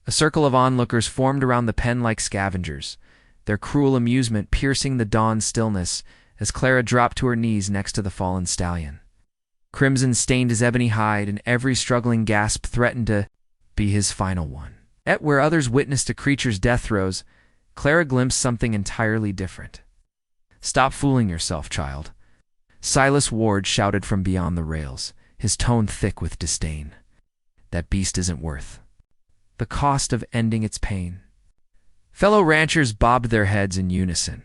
A circle of onlookers formed around the pen like scavengers, their cruel amusement piercing the dawn stillness as Clara dropped to her knees next to the fallen stallion. Crimson stained his ebony hide, and every struggling gasp threatened to be his final one. Yet where others witnessed a creature's death throes, Clara glimpsed something entirely different. "Stop fooling yourself, child," Silas Ward shouted from beyond the rails, his tone thick with disdain. "That beast isn't worth the cost of ending its pain." Fellow ranchers bobbed their heads in unison,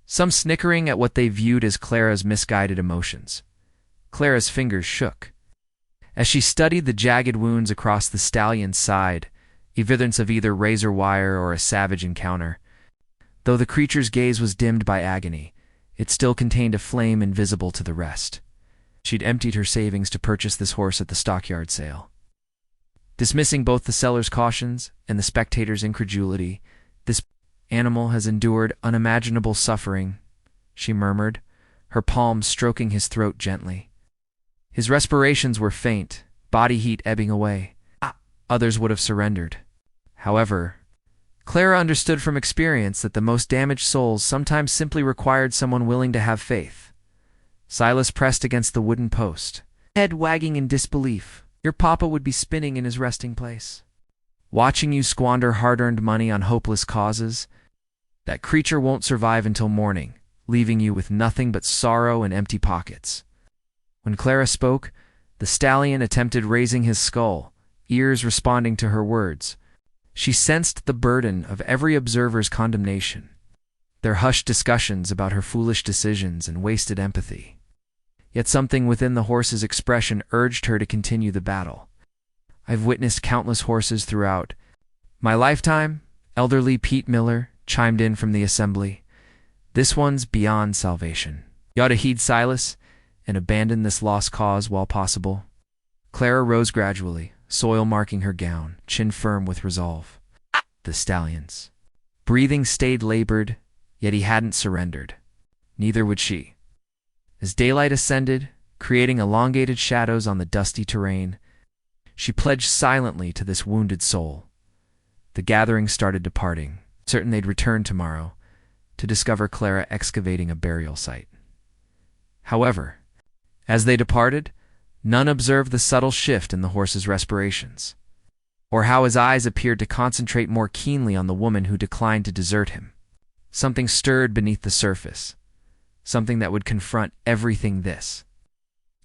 some snickering at what they viewed as Clara's misguided emotions. Clara's fingers shook as she studied the jagged wounds across the stallion's side, evidence of either razor wire or a savage encounter. Though the creature's gaze was dimmed by agony, it still contained a flame invisible to the rest. She'd emptied her savings to purchase this horse at the stockyard sale. Dismissing both the seller's cautions and the spectator's incredulity, "This animal has endured unimaginable suffering," she murmured, her palms stroking his throat gently. His respirations were faint, body heat ebbing away. Others would have surrendered. However, Clara understood from experience that the most damaged souls sometimes simply required someone willing to have faith. Silas pressed against the wooden post, head wagging in disbelief. "Your papa would be spinning in his resting place, watching you squander hard-earned money on hopeless causes. That creature won't survive until morning, leaving you with nothing but sorrow and empty pockets." When Clara spoke, the stallion attempted raising his skull, ears responding to her words. She sensed the burden of every observer's condemnation, their hushed discussions about her foolish decisions and wasted empathy. Yet something within the horse's expression urged her to continue the battle. "I've witnessed countless horses throughout my lifetime," elderly Pete Miller chimed in from the assembly. "This one's beyond salvation. You ought to heed Silas and abandon this lost cause while possible." Clara rose gradually, soil marking her gown, chin firm with resolve. The stallion's breathing stayed labored, yet he hadn't surrendered. Neither would she. As daylight ascended, creating elongated shadows on the dusty terrain, she pledged silently to this wounded soul. The gathering started departing, certain they'd return tomorrow, to discover Clara excavating a burial site. However, as they departed, none observed the subtle shift in the horse's respirations, or how his eyes appeared to concentrate more keenly on the woman who declined to desert him. Something stirred beneath the surface, something that would confront everything this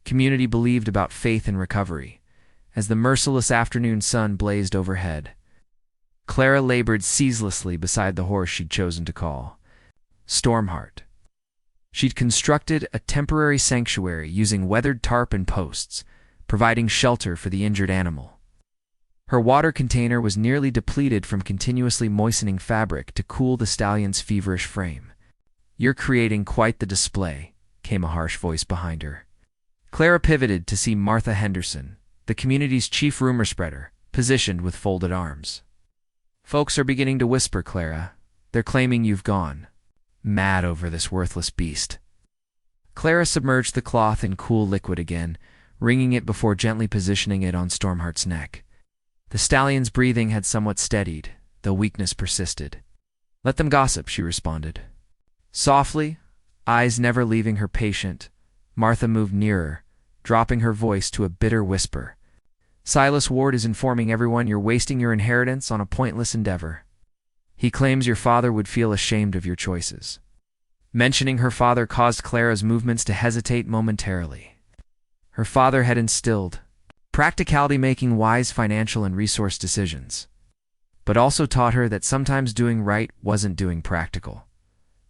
community believed about faith and recovery. As the merciless afternoon sun blazed overhead, Clara labored ceaselessly beside the horse she'd chosen to call Stormheart. She'd constructed a temporary sanctuary using weathered tarp and posts, providing shelter for the injured animal. Her water container was nearly depleted from continuously moistening fabric to cool the stallion's feverish frame. "You're creating quite the display," came a harsh voice behind her. Clara pivoted to see Martha Henderson, the community's chief rumor spreader, positioned with folded arms. "Folks are beginning to whisper, Clara. They're claiming you've gone mad over this worthless beast." Clara submerged the cloth in cool liquid again, wringing it before gently positioning it on Stormheart's neck. The stallion's breathing had somewhat steadied, though weakness persisted. "Let them gossip," she responded. Softly, eyes never leaving her patient, Martha moved nearer, dropping her voice to a bitter whisper. "Silas Ward is informing everyone you're wasting your inheritance on a pointless endeavor. He claims your father would feel ashamed of your choices." Mentioning her father caused Clara's movements to hesitate momentarily. Her father had instilled practicality, making wise financial and resource decisions, but also taught her that sometimes doing right wasn't doing practical.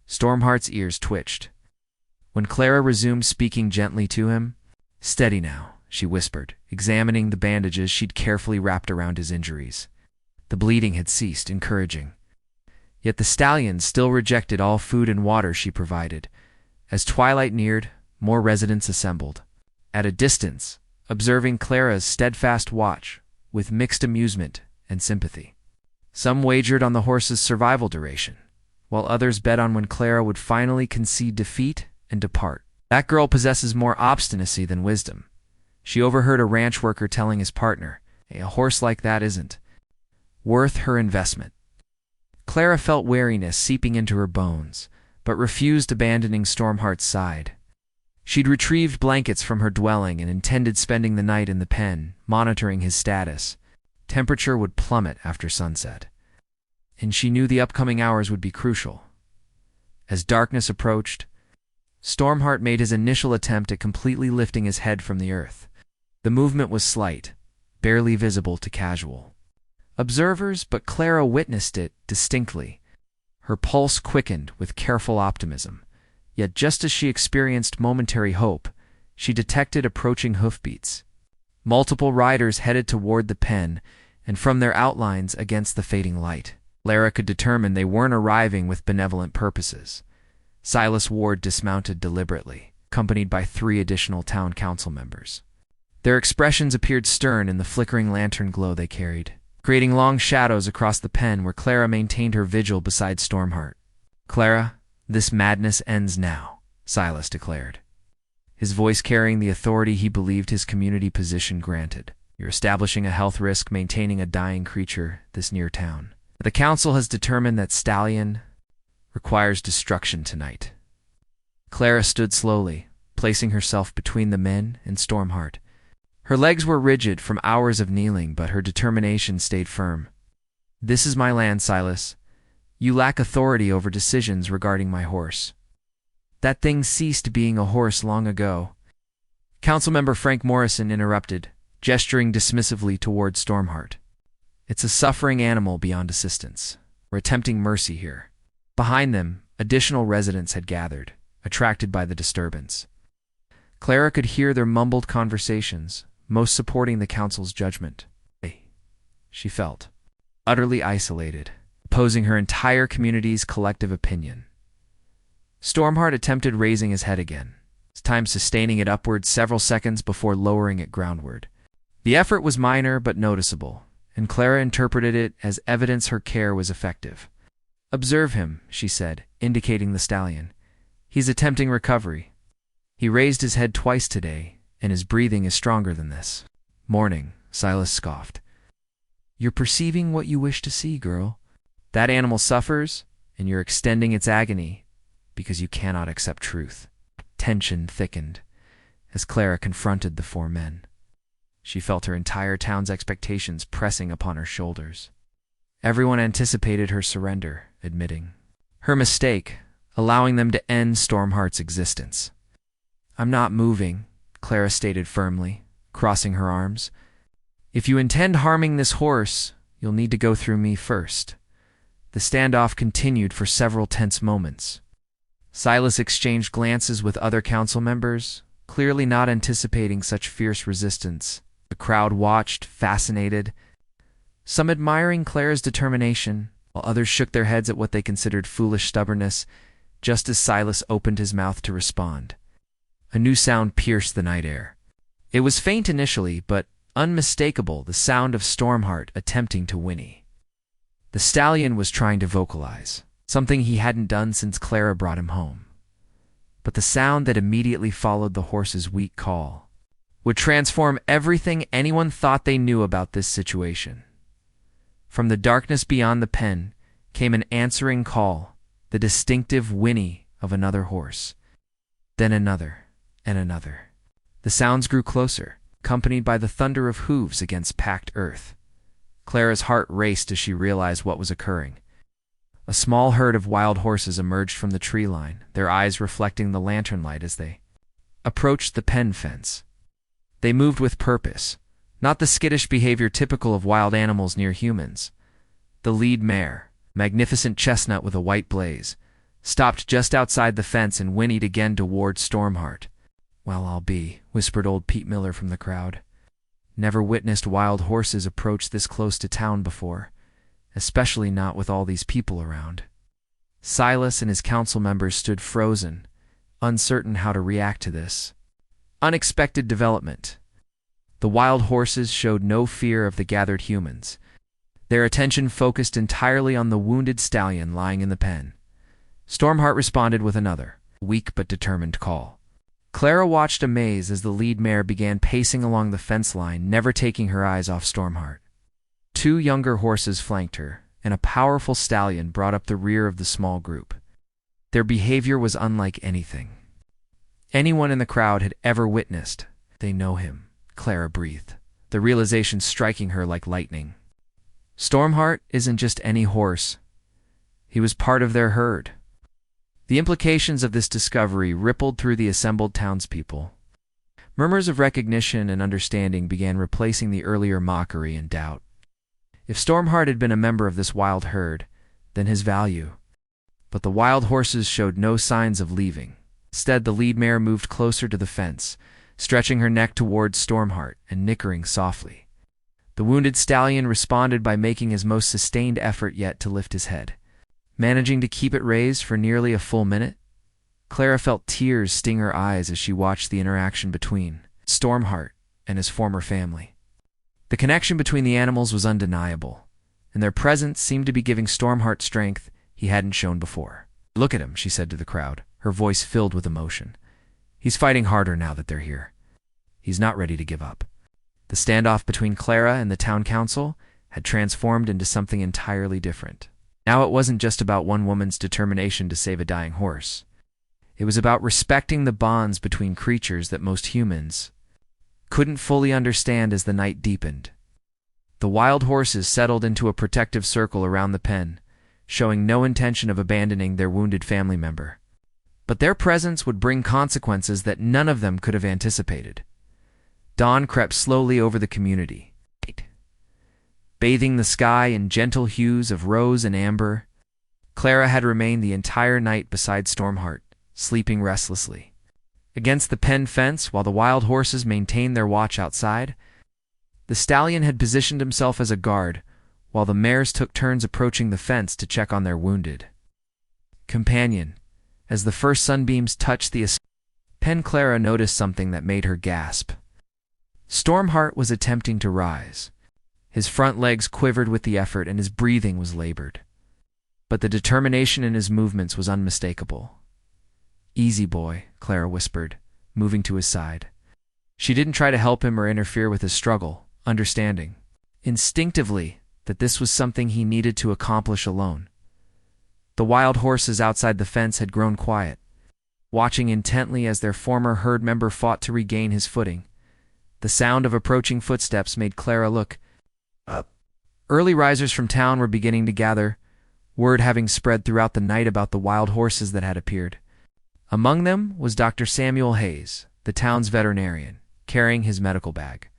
Stormheart's ears twitched. When Clara resumed speaking gently to him, "Steady now," she whispered, examining the bandages she'd carefully wrapped around his injuries. The bleeding had ceased, encouraging. Yet the stallion still rejected all food and water she provided. As twilight neared, more residents assembled. At a distance, observing Clara's steadfast watch, with mixed amusement and sympathy. Some wagered on the horse's survival duration, while others bet on when Clara would finally concede defeat and depart. "That girl possesses more obstinacy than wisdom," she overheard a ranch worker telling his partner, A horse like that isn't worth her investment. Clara felt wariness seeping into her bones, but refused abandoning Stormheart's side. She'd retrieved blankets from her dwelling and intended spending the night in the pen, monitoring his status. Temperature would plummet after sunset, and she knew the upcoming hours would be crucial. As darkness approached, Stormheart made his initial attempt at completely lifting his head from the earth. The movement was slight, barely visible to casual observers, but Clara witnessed it distinctly. Her pulse quickened with careful optimism, yet just as she experienced momentary hope, she detected approaching hoofbeats. Multiple riders headed toward the pen, and from their outlines against the fading light, Clara could determine they weren't arriving with benevolent purposes. Silas Ward dismounted deliberately, accompanied by 3 additional town council members. Their expressions appeared stern in the flickering lantern glow they carried, creating long shadows across the pen where Clara maintained her vigil beside Stormheart. "Clara, this madness ends now," Silas declared, his voice carrying the authority he believed his community position granted. "You're establishing a health risk maintaining a dying creature this near town. The council has determined that Stallion requires destruction tonight." Clara stood slowly, placing herself between the men and Stormheart. Her legs were rigid from hours of kneeling, but her determination stayed firm. "This is my land, Silas. You lack authority over decisions regarding my horse." "That thing ceased being a horse long ago." Councilmember Frank Morrison interrupted, gesturing dismissively toward Stormheart. "It's a suffering animal beyond assistance. We're attempting mercy here." Behind them, additional residents had gathered, attracted by the disturbance. Clara could hear their mumbled conversations, most supporting the council's judgment. She felt utterly isolated, opposing her entire community's collective opinion. Stormheart attempted raising his head again, his time sustaining it upward several seconds before lowering it groundward. The effort was minor but noticeable, and Clara interpreted it as evidence her care was effective. "Observe him," she said, indicating the stallion. "He's attempting recovery. He raised his head twice today, and his breathing is stronger than this." "Morning," Silas scoffed. "You're perceiving what you wish to see, girl. That animal suffers, and you're extending its agony because you cannot accept truth." Tension thickened as Clara confronted the 4 men. She felt her entire town's expectations pressing upon her shoulders. Everyone anticipated her surrender, admitting her mistake, allowing them to end Stormheart's existence. "I'm not moving," Clara stated firmly, crossing her arms. "If you intend harming this horse, you'll need to go through me first." The standoff continued for several tense moments. Silas exchanged glances with other council members, clearly not anticipating such fierce resistance. The crowd watched, fascinated, some admiring Clara's determination, while others shook their heads at what they considered foolish stubbornness, just as Silas opened his mouth to respond. A new sound pierced the night air. It was faint initially, but unmistakable, the sound of Stormheart attempting to whinny. The stallion was trying to vocalize, something he hadn't done since Clara brought him home. But the sound that immediately followed the horse's weak call would transform everything anyone thought they knew about this situation. From the darkness beyond the pen came an answering call, the distinctive whinny of another horse. Then another, and another. The sounds grew closer, accompanied by the thunder of hooves against packed earth. Clara's heart raced as she realized what was occurring. A small herd of wild horses emerged from the tree line, their eyes reflecting the lantern light as they approached the pen fence. They moved with purpose, not the skittish behavior typical of wild animals near humans. The lead mare, magnificent chestnut with a white blaze, stopped just outside the fence and whinnied again toward Stormheart. "Well, I'll be," whispered old Pete Miller from the crowd. "Never witnessed wild horses approach this close to town before, especially not with all these people around." Silas and his council members stood frozen, uncertain how to react to this unexpected development. The wild horses showed no fear of the gathered humans. Their attention focused entirely on the wounded stallion lying in the pen. Stormheart responded with another, weak but determined call. Clara watched amazed as the lead mare began pacing along the fence line, never taking her eyes off Stormheart. Two younger horses flanked her, and a powerful stallion brought up the rear of the small group. Their behavior was unlike anything anyone in the crowd had ever witnessed. They know him, Clara breathed, the realization striking her like lightning. Stormheart isn't just any horse. He was part of their herd. The implications of this discovery rippled through the assembled townspeople. Murmurs of recognition and understanding began replacing the earlier mockery and doubt. If Stormheart had been a member of this wild herd, then his value. But the wild horses showed no signs of leaving. Instead, the lead mare moved closer to the fence, stretching her neck towards Stormheart and nickering softly. The wounded stallion responded by making his most sustained effort yet to lift his head. Managing to keep it raised for nearly a full minute, Clara felt tears sting her eyes as she watched the interaction between Stormheart and his former family. The connection between the animals was undeniable, and their presence seemed to be giving Stormheart strength he hadn't shown before. "Look at him," she said to the crowd, her voice filled with emotion. "He's fighting harder now that they're here. He's not ready to give up." The standoff between Clara and the town council had transformed into something entirely different. Now it wasn't just about one woman's determination to save a dying horse. It was about respecting the bonds between creatures that most humans couldn't fully understand as the night deepened. The wild horses settled into a protective circle around the pen, showing no intention of abandoning their wounded family member. But their presence would bring consequences that none of them could have anticipated. Dawn crept slowly over the community, bathing the sky in gentle hues of rose and amber. Clara had remained the entire night beside Stormheart, sleeping restlessly. Against the pen fence, while the wild horses maintained their watch outside, the stallion had positioned himself as a guard, while the mares took turns approaching the fence to check on their wounded companion. As the first sunbeams touched the pen, Clara noticed something that made her gasp. Stormheart was attempting to rise. His front legs quivered with the effort and his breathing was labored. But the determination in his movements was unmistakable. "Easy, boy," Clara whispered, moving to his side. She didn't try to help him or interfere with his struggle, understanding instinctively that this was something he needed to accomplish alone. The wild horses outside the fence had grown quiet, watching intently as their former herd member fought to regain his footing. The sound of approaching footsteps made Clara look up. Early risers from town were beginning to gather, word having spread throughout the night about the wild horses that had appeared. Among them was Dr. Samuel Hayes, the town's veterinarian, carrying his medical bag.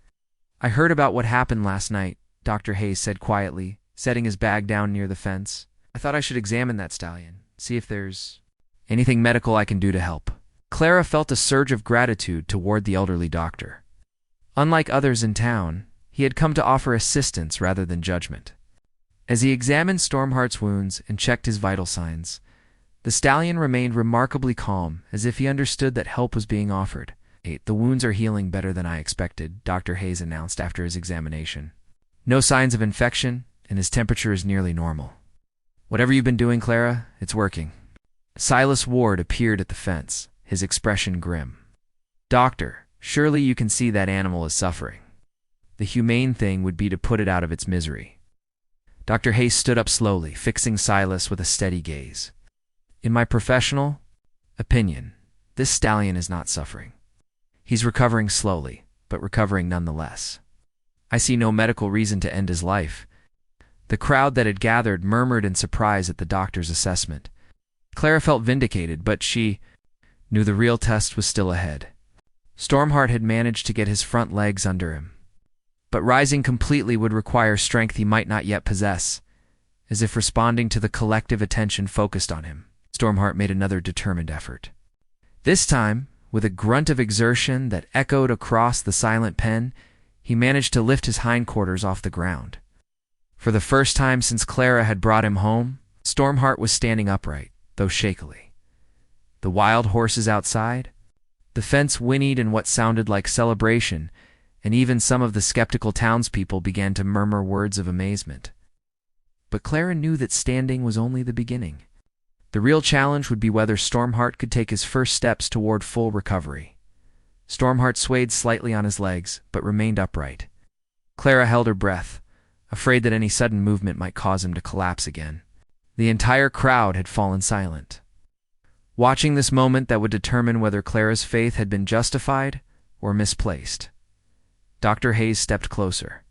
"I heard about what happened last night," Dr. Hayes said quietly, setting his bag down near the fence. "I thought I should examine that stallion, see if there's anything medical I can do to help." Clara felt a surge of gratitude toward the elderly doctor. Unlike others in town, he had come to offer assistance rather than judgment. As he examined Stormheart's wounds and checked his vital signs, the stallion remained remarkably calm, as if he understood that help was being offered. "The wounds are healing better than I expected," Dr. Hayes announced after his examination. "No signs of infection, and his temperature is nearly normal. Whatever you've been doing, Clara, it's working." Silas Ward appeared at the fence, his expression grim. "Doctor, surely you can see that animal is suffering. The humane thing would be to put it out of its misery." Dr. Hayes stood up slowly, fixing Silas with a steady gaze. "In my professional opinion, this stallion is not suffering. He's recovering slowly, but recovering nonetheless. I see no medical reason to end his life." The crowd that had gathered murmured in surprise at the doctor's assessment. Clara felt vindicated, but she knew the real test was still ahead. Stormheart had managed to get his front legs under him, but rising completely would require strength he might not yet possess. As if responding to the collective attention focused on him, Stormheart made another determined effort. This time, with a grunt of exertion that echoed across the silent pen, he managed to lift his hindquarters off the ground. For the first time since Clara had brought him home, Stormheart was standing upright, though shakily. The wild horses outside, the fence whinnied in what sounded like celebration, and even some of the skeptical townspeople began to murmur words of amazement. But Clara knew that standing was only the beginning. The real challenge would be whether Stormheart could take his first steps toward full recovery. Stormheart swayed slightly on his legs, but remained upright. Clara held her breath, afraid that any sudden movement might cause him to collapse again. The entire crowd had fallen silent, watching this moment that would determine whether Clara's faith had been justified or misplaced. Dr. Hayes stepped closer,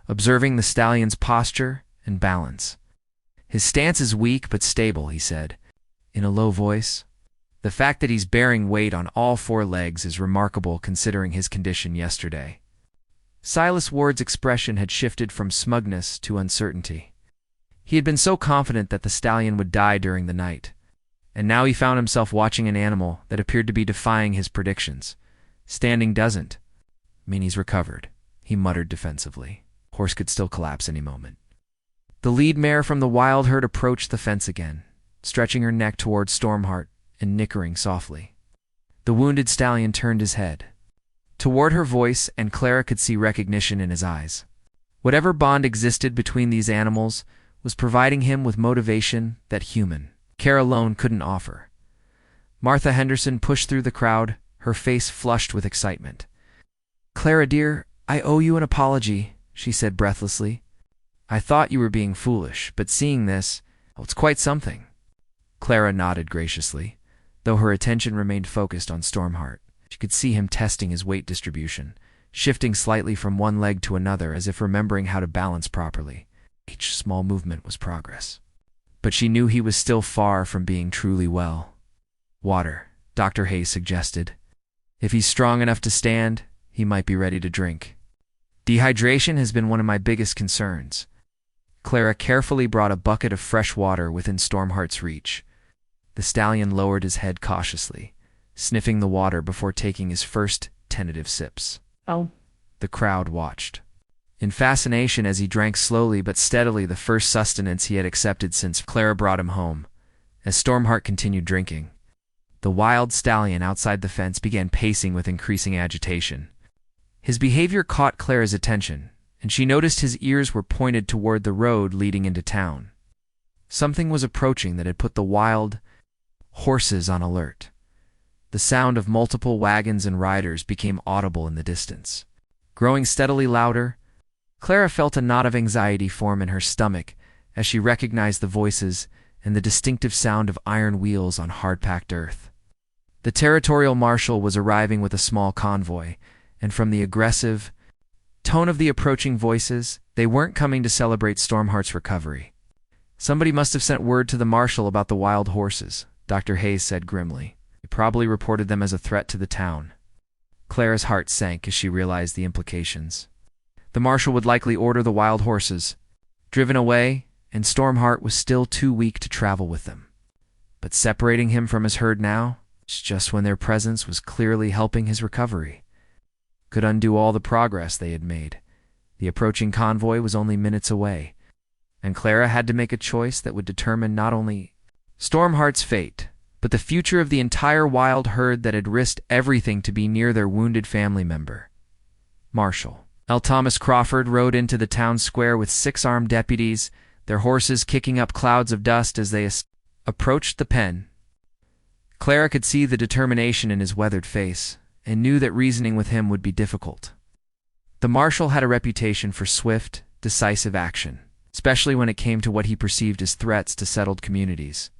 observing the stallion's posture and balance. "His stance is weak but stable," he said, in a low voice. "The fact that he's bearing weight on all four legs is remarkable considering his condition yesterday." Silas Ward's expression had shifted from smugness to uncertainty. He had been so confident that the stallion would die during the night, and now he found himself watching an animal that appeared to be defying his predictions. "Standing doesn't mean he's recovered," he muttered defensively. "Horse could still collapse any moment." The lead mare from the wild herd approached the fence again, stretching her neck toward Stormheart and nickering softly. The wounded stallion turned his head toward her voice, and Clara could see recognition in his eyes. Whatever bond existed between these animals was providing him with motivation that human care alone couldn't offer. Martha Henderson pushed through the crowd, her face flushed with excitement. "Clara, dear, I owe you an apology," she said breathlessly. "I thought you were being foolish, but seeing this, it's quite something." Clara nodded graciously, though her attention remained focused on Stormheart. She could see him testing his weight distribution, shifting slightly from one leg to another as if remembering how to balance properly. Each small movement was progress. But she knew he was still far from being truly well. "Water," Dr. Hayes suggested. "If he's strong enough to stand, he might be ready to drink." "Dehydration has been one of my biggest concerns." Clara carefully brought a bucket of fresh water within Stormheart's reach. The stallion lowered his head cautiously, sniffing the water before taking his first tentative sips. "Oh." The crowd watched in fascination as he drank slowly but steadily the first sustenance he had accepted since Clara brought him home. As Stormheart continued drinking, the wild stallion outside the fence began pacing with increasing agitation. His behavior caught Clara's attention, and she noticed his ears were pointed toward the road leading into town. Something was approaching that had put the wild horses on alert. The sound of multiple wagons and riders became audible in the distance. Growing steadily louder, Clara felt a knot of anxiety form in her stomach as she recognized the voices and the distinctive sound of iron wheels on hard-packed earth. The territorial marshal was arriving with a small convoy, and from the aggressive tone of the approaching voices, they weren't coming to celebrate Stormheart's recovery. "Somebody must have sent word to the marshal about the wild horses," Dr. Hayes said grimly. "He probably reported them as a threat to the town." Clara's heart sank as she realized the implications. The marshal would likely order the wild horses driven away, and Stormheart was still too weak to travel with them. But separating him from his herd now, just when their presence was clearly helping his recovery, could undo all the progress they had made. The approaching convoy was only minutes away, and Clara had to make a choice that would determine not only Stormheart's fate, but the future of the entire wild herd that had risked everything to be near their wounded family member. Marshal L. Thomas Crawford rode into the town square with 6 armed deputies, their horses kicking up clouds of dust as they approached the pen. Clara could see the determination in his weathered face, and knew that reasoning with him would be difficult. The marshal had a reputation for swift, decisive action, especially when it came to what he perceived as threats to settled communities.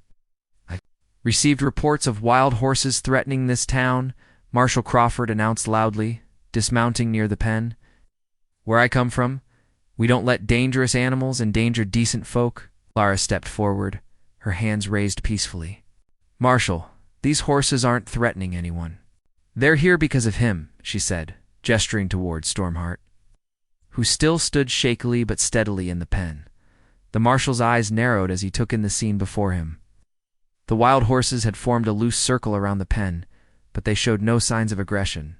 "I received reports of wild horses threatening this town," Marshal Crawford announced loudly, dismounting near the pen. "Where I come from, we don't let dangerous animals endanger decent folk." Clara stepped forward, her hands raised peacefully. "Marshal, these horses aren't threatening anyone. They're here because of him," she said, gesturing toward Stormheart, who still stood shakily but steadily in the pen. The marshal's eyes narrowed as he took in the scene before him. The wild horses had formed a loose circle around the pen, but they showed no signs of aggression.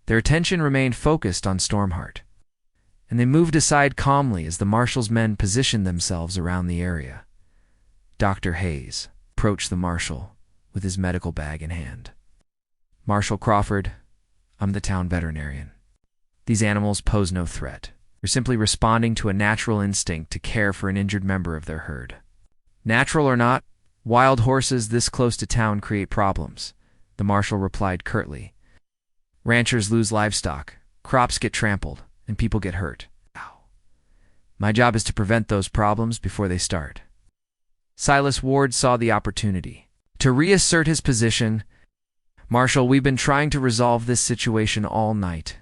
Their attention remained focused on Stormheart, and they moved aside calmly as the marshal's men positioned themselves around the area. Dr. Hayes approached the marshal with his medical bag in hand. "Marshal Crawford, I'm the town veterinarian. These animals pose no threat. They're simply responding to a natural instinct to care for an injured member of their herd. Natural or not, wild horses this close to town create problems," the marshal replied curtly. Ranchers lose livestock, crops get trampled, and people get hurt. Ow. My job is to prevent those problems before they start. Silas Ward saw the opportunity to reassert his position. Marshal, we've been trying to resolve this situation all night.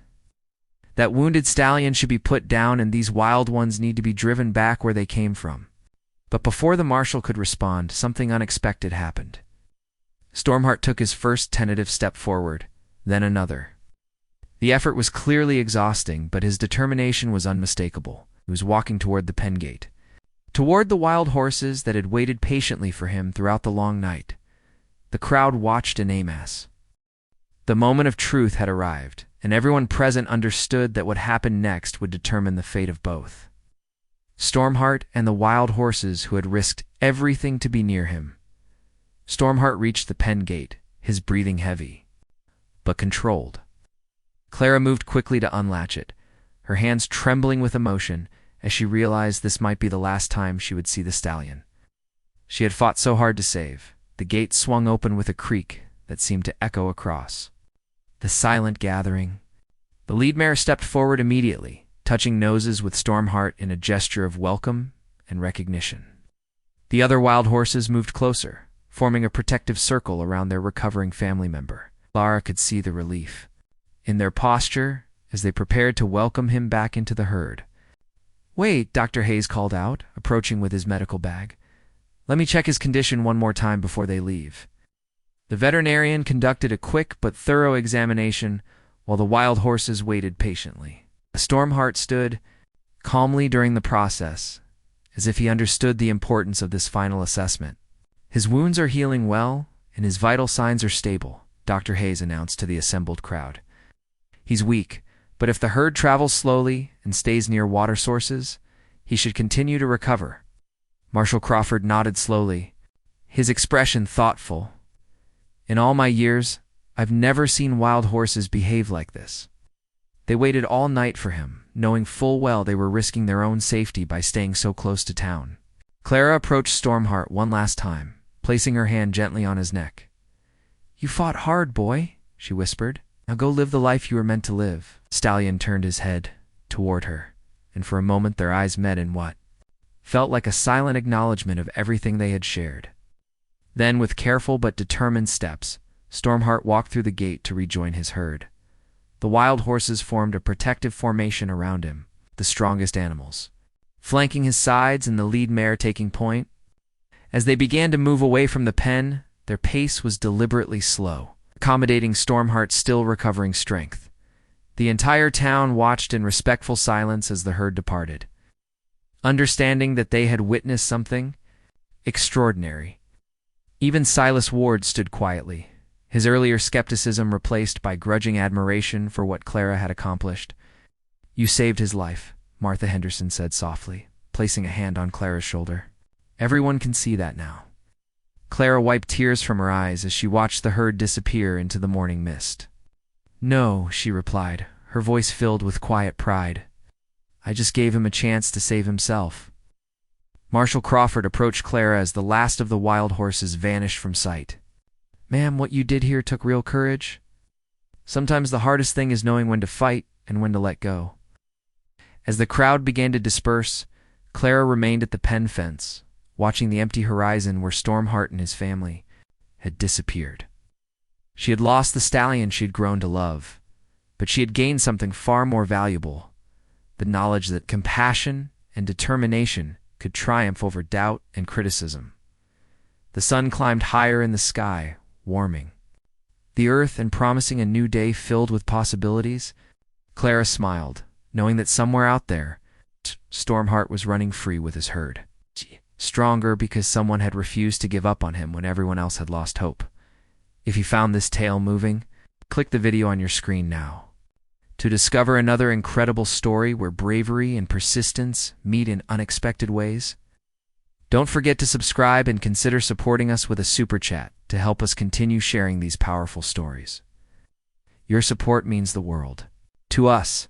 That wounded stallion should be put down and these wild ones need to be driven back where they came from. But before the marshal could respond, something unexpected happened. Stormheart took his first tentative step forward, then another. The effort was clearly exhausting, but his determination was unmistakable. He was walking toward the pen gate, toward the wild horses that had waited patiently for him throughout the long night. The crowd watched en masse. The moment of truth had arrived, and everyone present understood that what happened next would determine the fate of both. Stormheart and the wild horses who had risked everything to be near him. Stormheart reached the pen gate, his breathing heavy, but controlled. Clara moved quickly to unlatch it, her hands trembling with emotion as she realized this might be the last time she would see the stallion she had fought so hard to save. The gate swung open with a creak that seemed to echo across the silent gathering. The lead mare stepped forward immediately, touching noses with Stormheart in a gesture of welcome and recognition. The other wild horses moved closer, forming a protective circle around their recovering family member. Clara could see the relief in their posture as they prepared to welcome him back into the herd. "Wait," Dr. Hayes called out, approaching with his medical bag. "Let me check his condition one more time before they leave." The veterinarian conducted a quick but thorough examination while the wild horses waited patiently. Stormheart stood calmly during the process, as if he understood the importance of this final assessment. "His wounds are healing well, and his vital signs are stable," Dr. Hayes announced to the assembled crowd. "He's weak, but if the herd travels slowly and stays near water sources, he should continue to recover." Marshal Crawford nodded slowly, his expression thoughtful. "In all my years, I've never seen wild horses behave like this." They waited all night for him, knowing full well they were risking their own safety by staying so close to town. Clara approached Stormheart one last time, placing her hand gently on his neck. "You fought hard, boy," she whispered. "Now go live the life you were meant to live." Stallion turned his head toward her, and for a moment their eyes met in what felt like a silent acknowledgement of everything they had shared. Then, with careful but determined steps, Stormheart walked through the gate to rejoin his herd. The wild horses formed a protective formation around him, the strongest animals flanking his sides and the lead mare taking point. As they began to move away from the pen, their pace was deliberately slow, accommodating Stormheart's still recovering strength. The entire town watched in respectful silence as the herd departed, understanding that they had witnessed something extraordinary. Even Silas Ward stood quietly, his earlier skepticism replaced by grudging admiration for what Clara had accomplished. "You saved his life," Martha Henderson said softly, placing a hand on Clara's shoulder. "Everyone can see that now." Clara wiped tears from her eyes as she watched the herd disappear into the morning mist. "No," she replied, her voice filled with quiet pride. "I just gave him a chance to save himself." Marshal Crawford approached Clara as the last of the wild horses vanished from sight. "Ma'am, what you did here took real courage. Sometimes the hardest thing is knowing when to fight and when to let go." As the crowd began to disperse, Clara remained at the pen fence, watching the empty horizon where Stormheart and his family had disappeared. She had lost the stallion she had grown to love, but she had gained something far more valuable: the knowledge that compassion and determination could triumph over doubt and criticism. The sun climbed higher in the sky, warming the earth and promising a new day filled with possibilities. Clara smiled, knowing that somewhere out there, Stormheart was running free with his herd. Stronger because someone had refused to give up on him when everyone else had lost hope. If you found this tale moving, click the video on your screen now to discover another incredible story where bravery and persistence meet in unexpected ways. Don't forget to subscribe and consider supporting us with a super chat to help us continue sharing these powerful stories. Your support means the world to us.